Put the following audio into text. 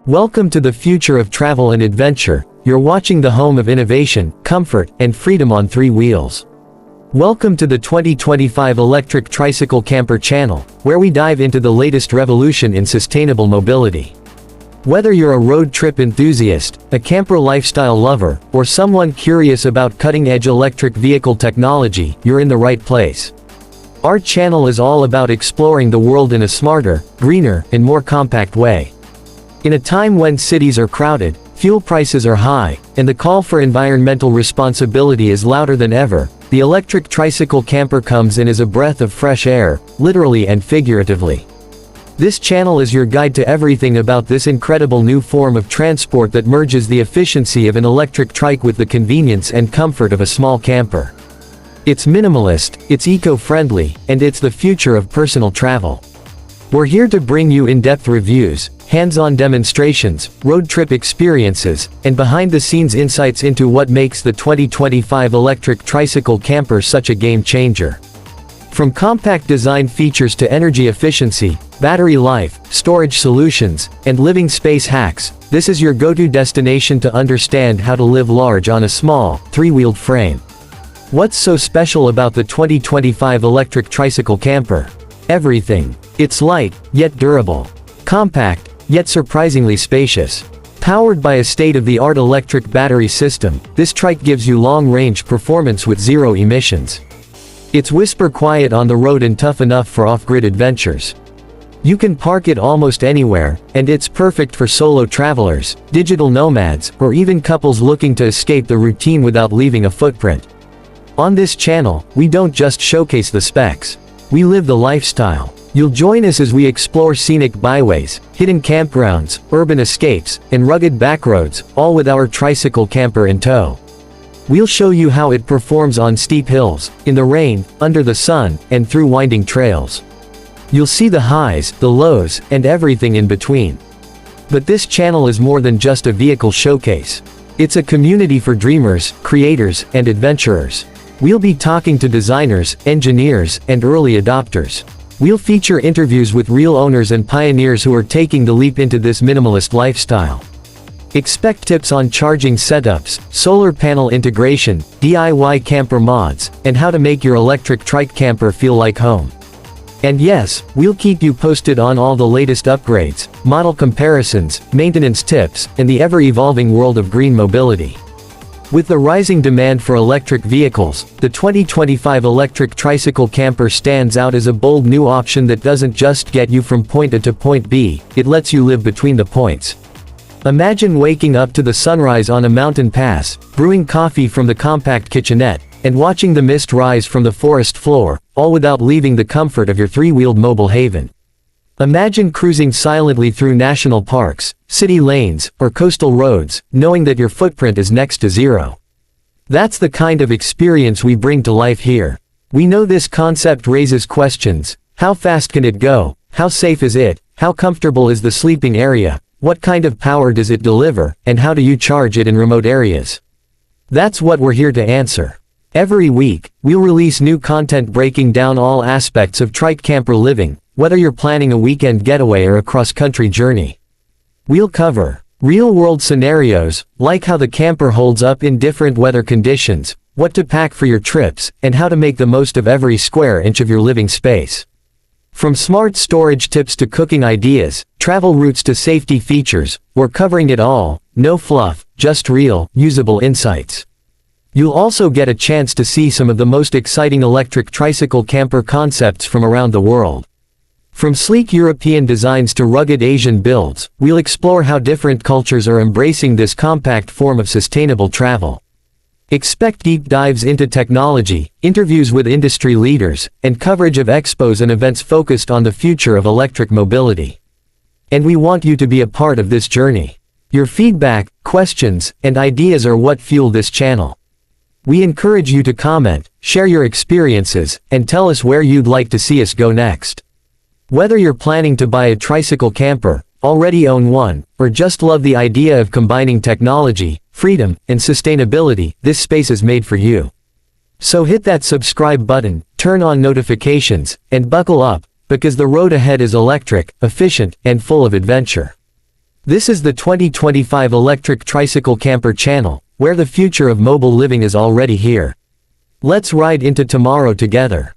Welcome to the future of travel and adventure. You're watching the home of innovation, comfort, and freedom on three wheels. Welcome to the 2025 Electric Tricycle Camper channel, where we dive into the latest revolution in sustainable mobility. Whether you're a road trip enthusiast, a camper lifestyle lover, or someone curious about cutting-edge electric vehicle technology, you're in the right place. Our channel is all about exploring the world in a smarter, greener, and more compact way. In a time when cities are crowded, fuel prices are high, and the call for environmental responsibility is louder than ever, the electric tricycle camper comes in as a breath of fresh air, literally and figuratively. This channel is your guide to everything about this incredible new form of transport that merges the efficiency of an electric trike with the convenience and comfort of a small camper. It's minimalist, it's eco-friendly, and it's the future of personal travel. We're here to bring you in-depth reviews, hands-on demonstrations, road trip experiences, and behind-the-scenes insights into what makes the 2025 Electric Tricycle Camper such a game-changer. From compact design features to energy efficiency, battery life, storage solutions, and living space hacks, this is your go-to destination to understand how to live large on a small, three-wheeled frame. What's so special about the 2025 Electric Tricycle Camper? Everything. It's light, yet durable. Compact, yet surprisingly spacious. Powered by a state-of-the-art electric battery system, this trike gives you long-range performance with zero emissions. It's whisper quiet on the road and tough enough for off-grid adventures. You can park it almost anywhere, and it's perfect for solo travelers, digital nomads, or even couples looking to escape the routine without leaving a footprint. On this channel, we don't just showcase the specs. We live the lifestyle. You'll join us as we explore scenic byways, hidden campgrounds, urban escapes, and rugged backroads, all with our tricycle camper in tow. We'll show you how it performs on steep hills, in the rain, under the sun, and through winding trails. You'll see the highs, the lows, and everything in between. But this channel is more than just a vehicle showcase. It's a community for dreamers, creators, and adventurers. We'll be talking to designers, engineers, and early adopters. We'll feature interviews with real owners and pioneers who are taking the leap into this minimalist lifestyle. Expect tips on charging setups, solar panel integration, DIY camper mods, and how to make your electric trike camper feel like home. And yes, we'll keep you posted on all the latest upgrades, model comparisons, maintenance tips, and the ever-evolving world of green mobility. With the rising demand for electric vehicles, the 2025 Electric Tricycle Camper stands out as a bold new option that doesn't just get you from point A to point B, it lets you live between the points. Imagine waking up to the sunrise on a mountain pass, brewing coffee from the compact kitchenette, and watching the mist rise from the forest floor, all without leaving the comfort of your three-wheeled mobile haven. Imagine cruising silently through national parks, city lanes, or coastal roads, knowing that your footprint is next to zero. That's the kind of experience we bring to life here. We know this concept raises questions. How fast can it go? How safe is it? How comfortable is the sleeping area? What kind of power does it deliver? And how do you charge it in remote areas? That's what we're here to answer. Every week, we'll release new content breaking down all aspects of trike camper living, whether you're planning a weekend getaway or a cross-country journey. We'll cover real-world scenarios, like how the camper holds up in different weather conditions, what to pack for your trips, and how to make the most of every square inch of your living space. From smart storage tips to cooking ideas, travel routes to safety features, we're covering it all, no fluff, just real, usable insights. You'll also get a chance to see some of the most exciting electric tricycle camper concepts from around the world. From sleek European designs to rugged Asian builds, we'll explore how different cultures are embracing this compact form of sustainable travel. Expect deep dives into technology, interviews with industry leaders, and coverage of expos and events focused on the future of electric mobility. And we want you to be a part of this journey. Your feedback, questions, and ideas are what fuel this channel. We encourage you to comment, share your experiences, and tell us where you'd like to see us go next. Whether you're planning to buy a tricycle camper, already own one, or just love the idea of combining technology, freedom, and sustainability, this space is made for you. So hit that subscribe button, turn on notifications, and buckle up, because the road ahead is electric, efficient, and full of adventure. This is the 2025 Electric Tricycle Camper channel, where the future of mobile living is already here. Let's ride into tomorrow together.